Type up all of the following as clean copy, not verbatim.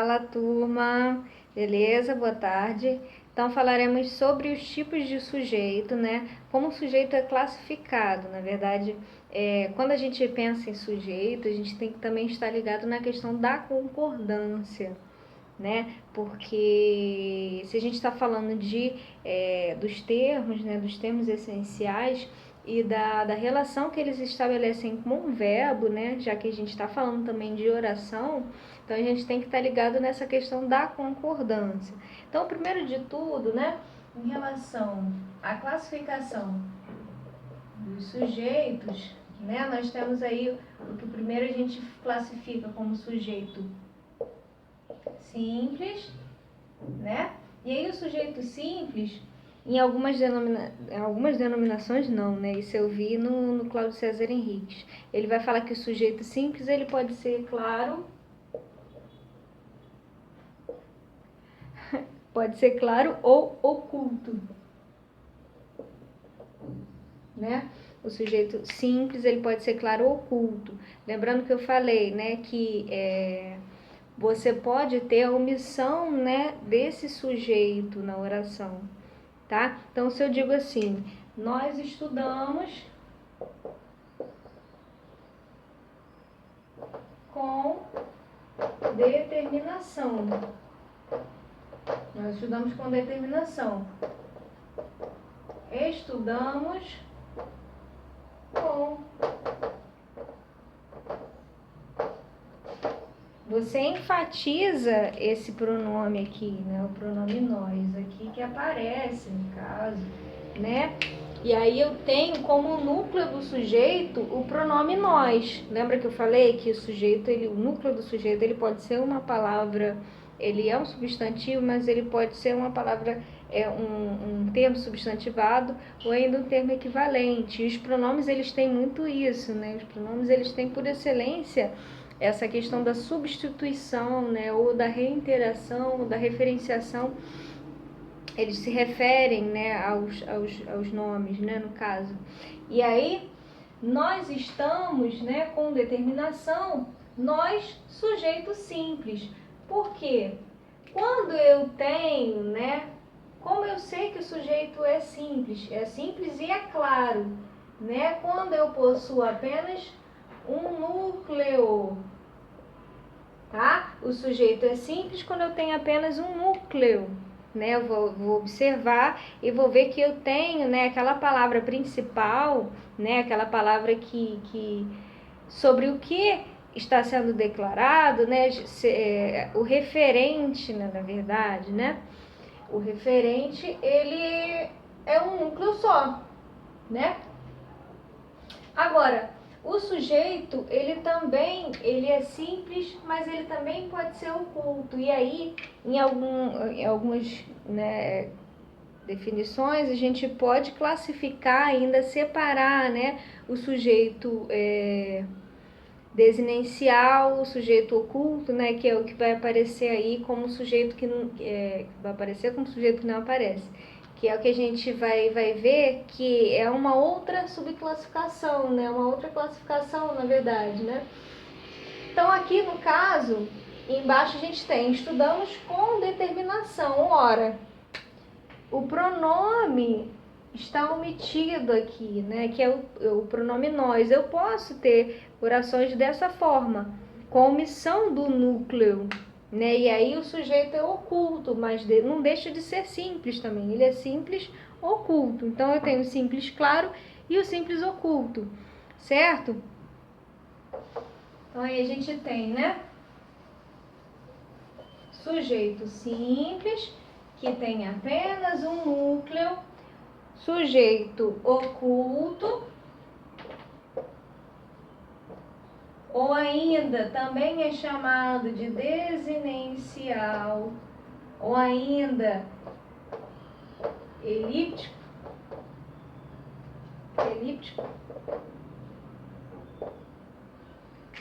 Fala, turma, beleza? Boa tarde. Então falaremos sobre os tipos de sujeito, né? Como o sujeito é classificado. Na verdade, quando a gente pensa em sujeito, a gente tem que também estar ligado na questão da concordância, né? Porque se a gente está falando dos termos, né? Dos termos essenciais e da relação que eles estabelecem com um verbo, né? Já que a gente está falando também de oração, então a gente tem que estar ligado nessa questão da concordância. Então, primeiro de tudo, né? Em relação à classificação dos sujeitos, né? Nós temos aí o que primeiro a gente classifica como sujeito simples, né? E aí o sujeito simples, em algumas denominações não, né? Isso eu vi no Cláudio César Henriques. Ele vai falar que o sujeito simples ele pode ser claro, ou oculto, né? O sujeito simples ele pode ser claro ou oculto. Lembrando que eu falei, né, que você pode ter a omissão, né, desse sujeito na oração, tá? Então, se eu digo assim, nós estudamos com determinação. Nós estudamos com determinação. Estudamos com. Você enfatiza esse pronome aqui, né? O pronome nós aqui que aparece no caso, né? E aí eu tenho como núcleo do sujeito o pronome nós. Lembra que eu falei que o núcleo do sujeito, ele pode ser uma palavra, ele é um substantivo, mas ele pode ser uma palavra, um termo substantivado ou ainda um termo equivalente. E os pronomes, eles têm muito isso, né? Os pronomes, eles têm por excelência essa questão da substituição, né? Ou da reiteração, ou da referenciação. Eles se referem, né, aos nomes, né, no caso. E aí, nós estamos, né, com determinação, nós, sujeito simples. Por quê? Quando eu tenho, né, como eu sei que o sujeito é simples e é claro, né, quando eu possuo apenas um núcleo, tá? O sujeito é simples quando eu tenho apenas um núcleo, né? Eu vou observar e vou ver que eu tenho, né, aquela palavra principal, né, aquela palavra que sobre o que está sendo declarado, né, o referente, né, na verdade, né? O referente, ele é um núcleo só, né? Agora, o sujeito, ele é simples, mas ele também pode ser oculto. E aí, em algumas, né, definições, a gente pode classificar, ainda separar, né, o sujeito desinencial, o sujeito oculto, né, que é o que vai aparecer aí como sujeito que vai aparecer como sujeito que não aparece. Que é o que a gente vai ver que é uma outra subclassificação, né? Uma outra classificação, na verdade, né? Então, aqui no caso, embaixo a gente tem estudamos com determinação. Ora, o pronome está omitido aqui, né? Que é o pronome nós. Eu posso ter orações dessa forma, com omissão do núcleo, né? E aí o sujeito é oculto, mas não deixa de ser simples também. Ele é simples oculto. Então eu tenho o simples claro e o simples oculto, certo? Então aí a gente tem, né? Sujeito simples, que tem apenas um núcleo. Sujeito oculto, ou ainda também é chamado de desinencial, ou ainda elíptico,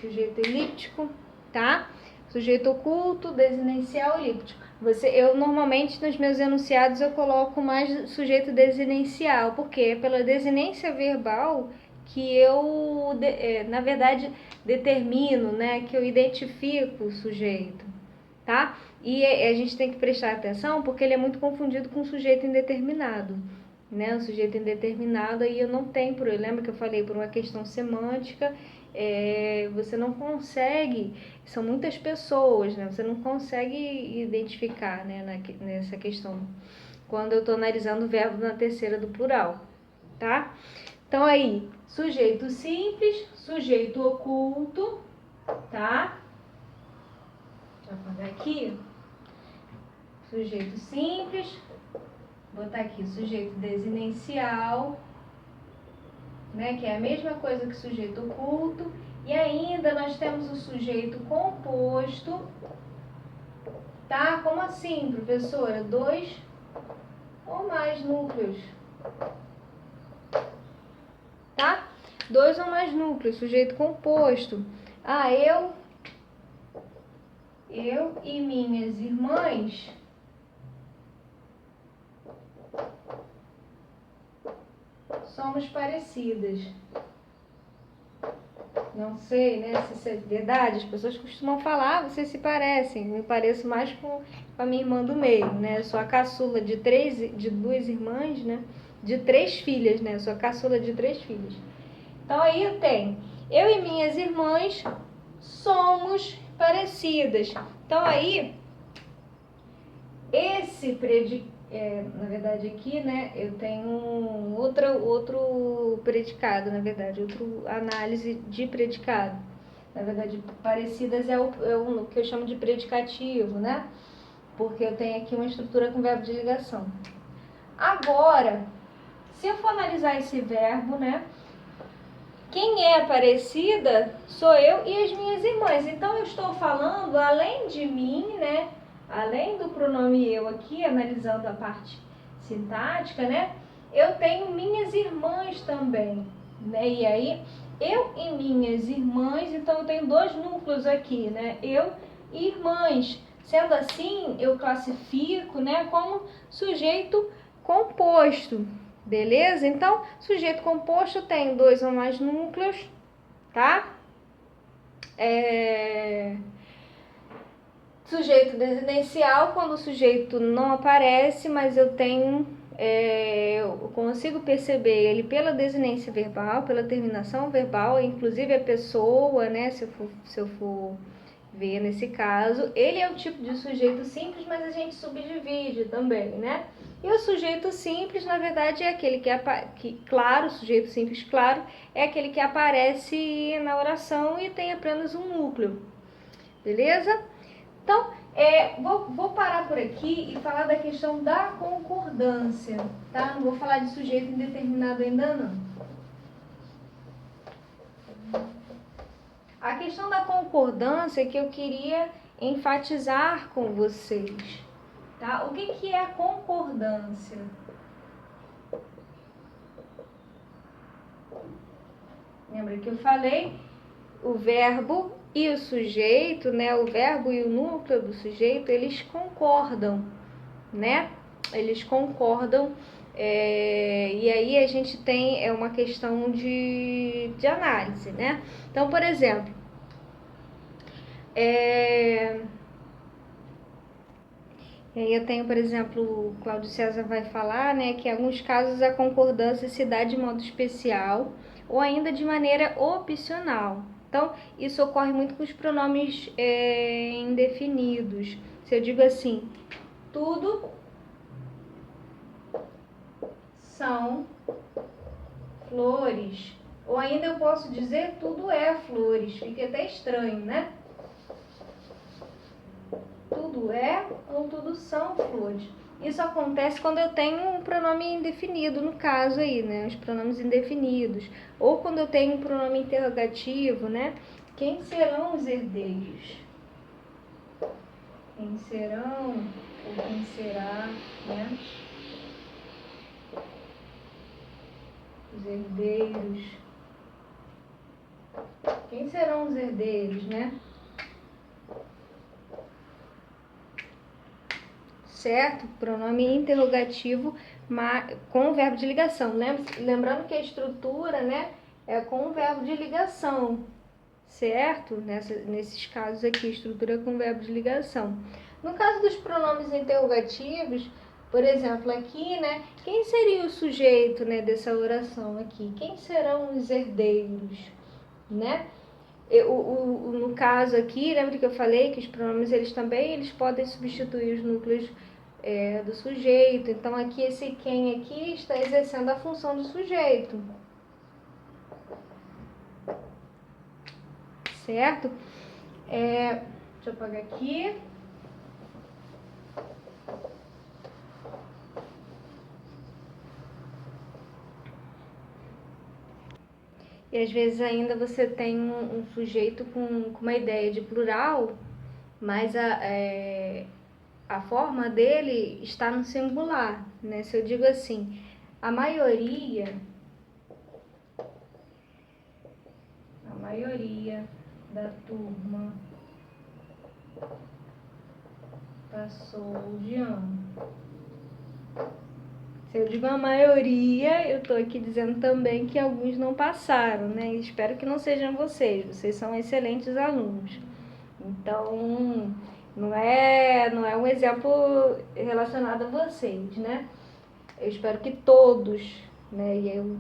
sujeito elíptico, tá? Sujeito oculto, desinencial, elíptico. Eu normalmente nos meus enunciados eu coloco mais sujeito desinencial, porque é pela desinência verbal que eu, na verdade, determino, né, que eu identifico o sujeito, tá? E a gente tem que prestar atenção porque ele é muito confundido com sujeito indeterminado, né? O sujeito indeterminado aí eu não tenho, lembra que eu falei, por uma questão semântica, você não consegue, são muitas pessoas, né? Você não consegue identificar, né, nessa questão, quando eu estou analisando o verbo na terceira do plural, tá? Então aí, sujeito simples, sujeito oculto, tá? Deixa eu apagar aqui. Sujeito simples, botar aqui sujeito desinencial, né, que é a mesma coisa que sujeito oculto. E ainda nós temos o sujeito composto, tá? Como assim, professora? 2 ou mais núcleos, tá? 2 ou mais núcleos, sujeito composto. Ah, eu e minhas irmãs somos parecidas. Não sei, né, se isso é verdade. As pessoas costumam falar, vocês se parecem. Me pareço mais com a minha irmã do meio, né? Eu sou a caçula de 2 irmãs, né? De 3 filhas, né? Eu sou a caçula de 3 filhas. Então aí eu tenho, eu e minhas irmãs somos parecidas. Então aí, esse predicado, na verdade aqui, né, eu tenho outro predicado, na verdade, outra análise de predicado. Na verdade, parecidas é o que eu chamo de predicativo, né? Porque eu tenho aqui uma estrutura com verbo de ligação. Agora, se eu for analisar esse verbo, né, quem é parecida sou eu e as minhas irmãs. Então, eu estou falando, além de mim, né, além do pronome eu aqui, analisando a parte sintática, né, eu tenho minhas irmãs também, né, e aí, eu e minhas irmãs, então eu tenho 2 núcleos aqui, né, eu e irmãs. Sendo assim, eu classifico, né, como sujeito composto. Beleza? Então, sujeito composto tem 2 ou mais núcleos, tá? Sujeito desinencial, quando o sujeito não aparece, mas eu tenho, eu consigo perceber ele pela desinência verbal, pela terminação verbal, inclusive a pessoa, né? Se eu for ver nesse caso, ele é o tipo de sujeito simples, mas a gente subdivide também, né? E o sujeito simples, na verdade, é aquele claro, o sujeito simples, claro, é aquele que aparece na oração e tem apenas um núcleo, beleza? Então, vou parar por aqui e falar da questão da concordância, tá? Não vou falar de sujeito indeterminado ainda não. A questão da concordância é que eu queria enfatizar com vocês, tá? O que é a concordância? Lembra que eu falei? O verbo e o sujeito, né? O verbo e o núcleo do sujeito, eles concordam, né? Eles concordam, e aí a gente tem uma questão de análise, né? Então, por exemplo, e aí eu tenho, por exemplo, o Cláudio César vai falar, né, que em alguns casos a concordância se dá de modo especial ou ainda de maneira opcional. Então, isso ocorre muito com os pronomes indefinidos. Se eu digo assim, tudo são flores. Ou ainda eu posso dizer tudo é flores. Fica até estranho, né? Tudo é ou tudo são flores. Isso acontece quando eu tenho um pronome indefinido, no caso aí, né? Os pronomes indefinidos. Ou quando eu tenho um pronome interrogativo, né? Quem serão os herdeiros? Quem serão ou quem será, né? Os herdeiros. Quem serão os herdeiros, né? Certo? Pronome interrogativo com o verbo de ligação. Lembrando que a estrutura, né, é com o verbo de ligação, certo? Nesses casos aqui, estrutura com verbo de ligação. No caso dos pronomes interrogativos, por exemplo, aqui, né, quem seria o sujeito, né, dessa oração aqui? Quem serão os herdeiros, né? No caso aqui, lembra que eu falei que os pronomes eles podem substituir os núcleos do sujeito. Então aqui esse quem aqui está exercendo a função do sujeito, certo? Deixa eu apagar aqui. E às vezes ainda você tem um sujeito com uma ideia de plural, mas a forma dele está no singular, né? Se eu digo assim, a maioria da turma passou de ano. Se eu digo a maioria, eu estou aqui dizendo também que alguns não passaram, né? Espero que não sejam vocês são excelentes alunos. Então, não é um exemplo relacionado a vocês, né? Eu espero que todos, né? E eu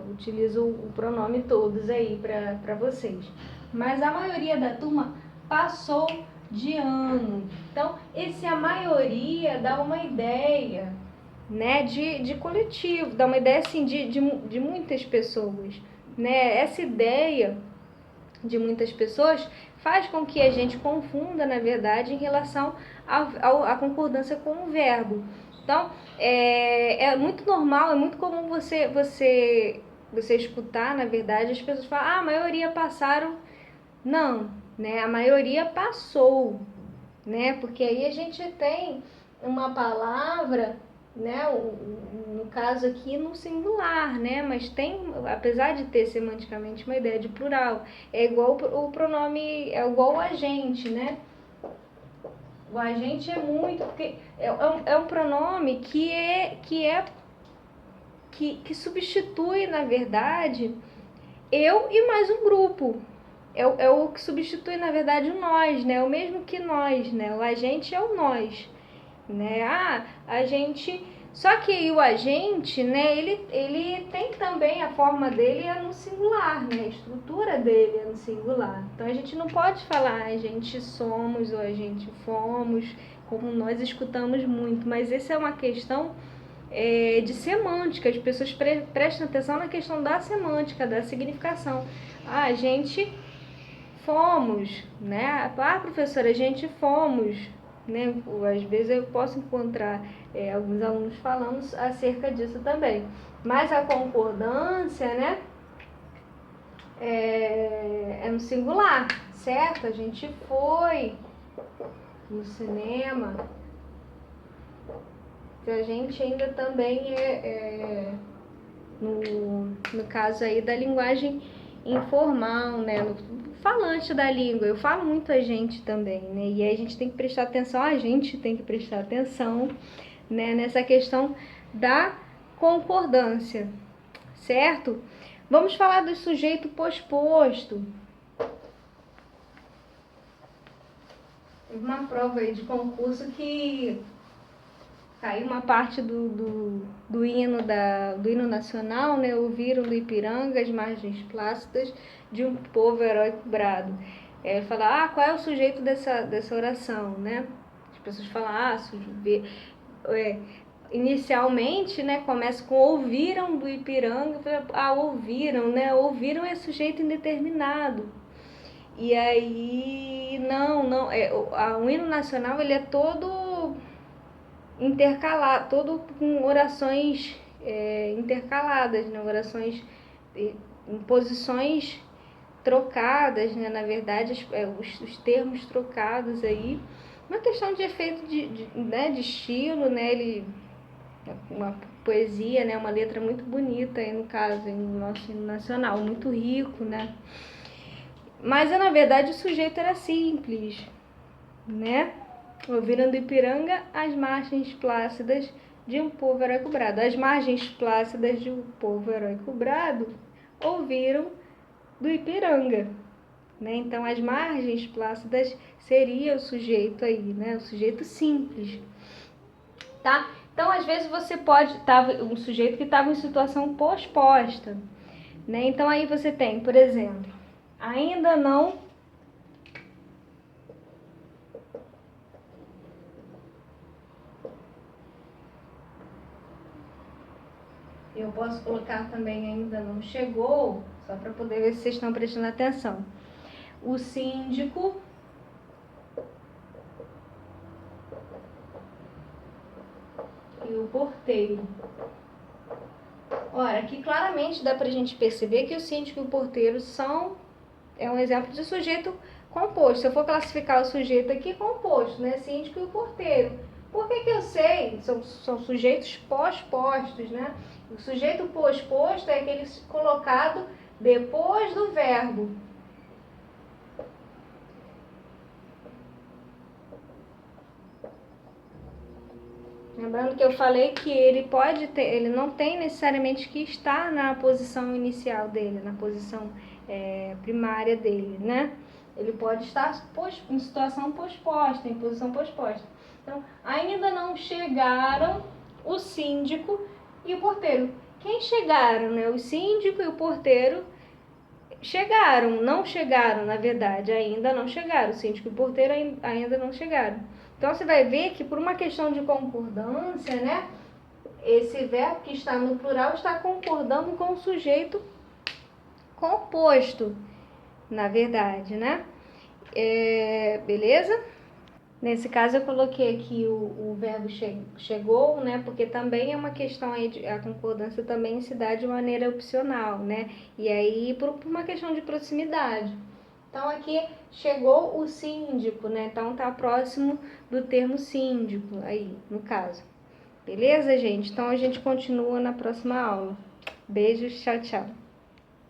utilizo o pronome todos aí para vocês. Mas a maioria da turma passou de ano. Então, a maioria dá uma ideia, né, de coletivo, dá uma ideia assim de muitas pessoas, né? Essa ideia de muitas pessoas faz com que a gente confunda, na verdade, em relação à concordância com o verbo. Então, é muito normal, é muito comum você escutar, na verdade, as pessoas falam, a maioria passaram. Não, né? A maioria passou, né? Porque aí a gente tem uma palavra, né? No caso aqui no singular, né? Mas tem, apesar de ter semanticamente uma ideia de plural, é igual o pronome, é igual o agente, né? O agente é muito, porque é um pronome que substitui, na verdade, eu e mais um grupo. É o que substitui, na verdade, o nós, né? É o mesmo que nós, né? O agente é o nós, né? A gente... Só que o agente, né? Ele tem também a forma dele é no singular, né? A estrutura dele é no singular. Então, a gente não pode falar a gente somos ou a gente fomos, como nós escutamos muito. Mas essa é uma questão de semântica. As pessoas prestam atenção na questão da semântica, da significação. A gente... fomos, né? Professora, a gente fomos, né? Às vezes eu posso encontrar alguns alunos falando acerca disso também. Mas a concordância, né? É no singular, certo? A gente foi no cinema. A gente ainda também no caso aí da linguagem informal, né? No falante da língua, eu falo muito a gente também, né? E aí a gente tem que prestar atenção, né? Nessa questão da concordância, certo? Vamos falar do sujeito posposto. Uma prova aí de concurso que caiu uma parte do hino nacional, né? Ouviram do Ipiranga as margens plácidas de um povo heróico brado. Falar, qual é o sujeito dessa oração, né? As pessoas falam, inicialmente, né, começa com ouviram do Ipiranga, ouviram, né? Ouviram é sujeito indeterminado. E aí, o hino nacional, ele é todo intercalado, todo com orações intercaladas, né? Orações em posições trocadas, né? Na verdade, os termos trocados aí. Uma questão de efeito de estilo, né? Uma poesia, né? Uma letra muito bonita, aí no caso, no nosso hino nacional, muito rico, né? Mas, na verdade, o sujeito era simples, né? Ouviram do Ipiranga as margens plácidas de um povo heróico brado. As margens plácidas de um povo heróico brado ouviram do Ipiranga, né? Então, as margens plácidas seria o sujeito aí, né? O sujeito simples, tá? Então, às vezes você pode estar um sujeito que estava em situação posposta, né? Então, aí você tem, por exemplo, ainda não eu posso colocar também ainda não chegou, só para poder ver se vocês estão prestando atenção. O síndico e o porteiro. Ora, aqui claramente dá pra gente perceber que o síndico e o porteiro é um exemplo de sujeito composto. Se eu for classificar o sujeito aqui, composto, né? Síndico e o porteiro. Por que eu sei? São sujeitos pospostos, né? O sujeito posposto é aquele colocado depois do verbo. Lembrando que eu falei que ele não tem necessariamente que estar na posição inicial dele, na posição primária dele, né? Ele pode estar em situação posposta, em posição posposta. Então, ainda não chegaram o síndico e o porteiro. Quem chegaram, né? O síndico e o porteiro chegaram, não chegaram, na verdade, ainda não chegaram. O síndico e o porteiro ainda não chegaram. Então, você vai ver que por uma questão de concordância, né? Esse verbo que está no plural está concordando com o sujeito composto, na verdade, né? Beleza? Nesse caso, eu coloquei aqui o verbo chegou, né? Porque também é uma questão aí, a concordância também se dá de maneira opcional, né? E aí, por uma questão de proximidade. Então, aqui chegou o síndico, né? Então, tá próximo do termo síndico aí, no caso. Beleza, gente? Então, a gente continua na próxima aula. Beijos, tchau, tchau.